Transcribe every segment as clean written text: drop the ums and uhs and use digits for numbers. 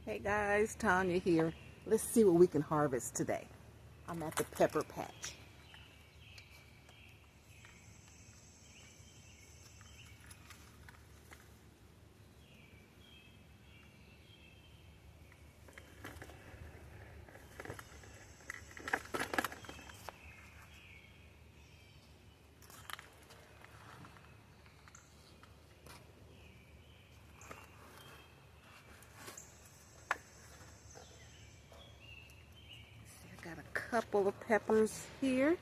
Hey guys, Tanya here. Let's see what we can harvest today. I'm at the pepper patch. I got a couple of peppers here.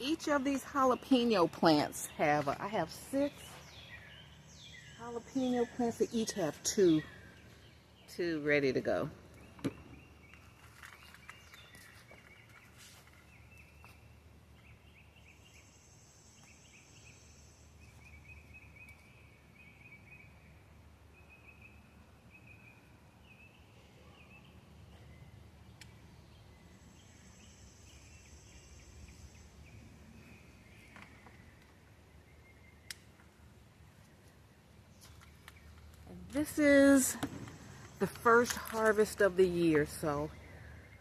Each of these jalapeno plants I have 6 jalapeno plants that each have two ready to go. This is the first harvest of the year, so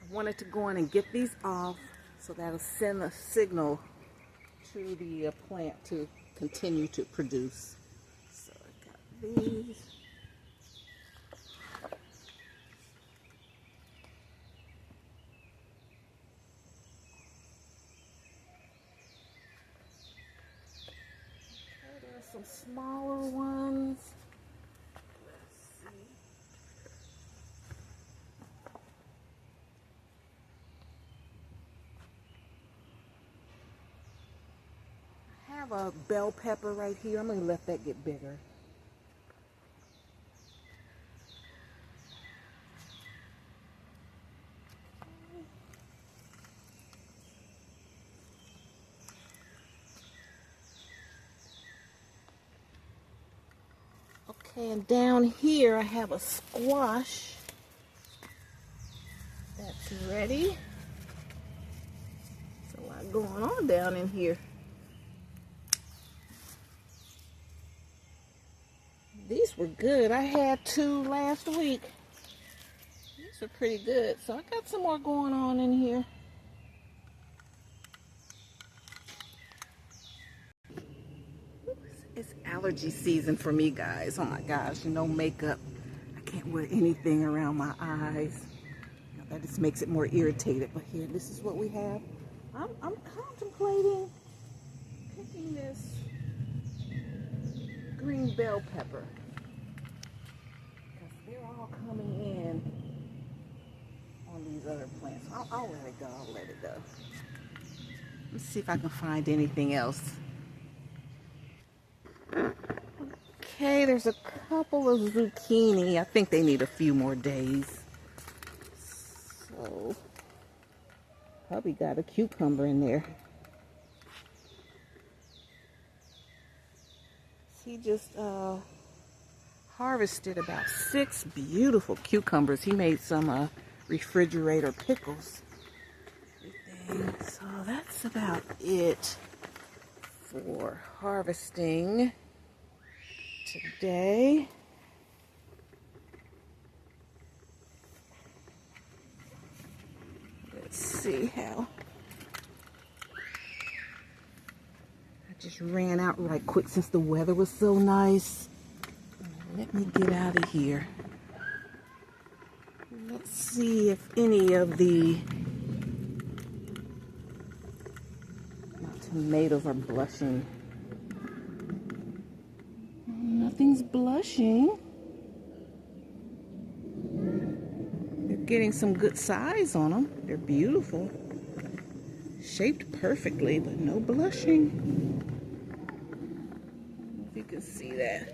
I wanted to go in and get these off so that'll send a signal to the plant to continue to produce. So I got these. Okay, there are some smaller ones. I have a bell pepper right here. I'm going to let that get bigger. Okay, and down here I have a squash that's ready. There's a lot going on down in here. These were good. I had 2 last week. These are pretty good. So I got some more going on in here. It's allergy season for me, guys. Oh my gosh, no makeup. I can't wear anything around my eyes. That just makes it more irritated. But here, this is what we have. I'm contemplating picking this green bell pepper. They're all coming in on these other plants. I'll let it go. I'll let it go. Let's see if I can find anything else. Okay, there's a couple of zucchini. I think they need a few more days. So, probably got a cucumber in there. He just harvested about 6 beautiful cucumbers. He made some refrigerator pickles. Everything. So that's about it for harvesting today. Let's see how. I just ran out right quick since the weather was so nice. Let me get out of here. Let's see if any of my tomatoes are blushing. Nothing's blushing. They're getting some good size on them. They're beautiful. Shaped perfectly, but no blushing. I don't know if you can see that.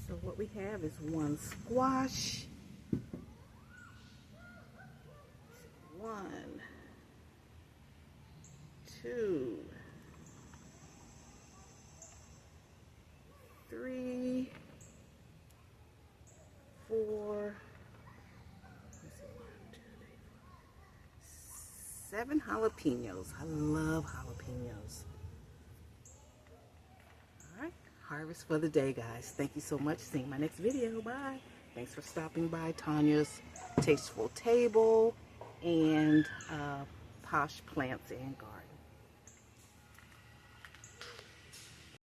So what we have is one squash, one, two, three, four, let's see, 7 jalapenos. I love jalapenos. Alright, harvest for the day, guys. Thank you so much. See you in my next video. Bye. Thanks for stopping by Tanya's Tasteful Table and Posh Plants and Gardens.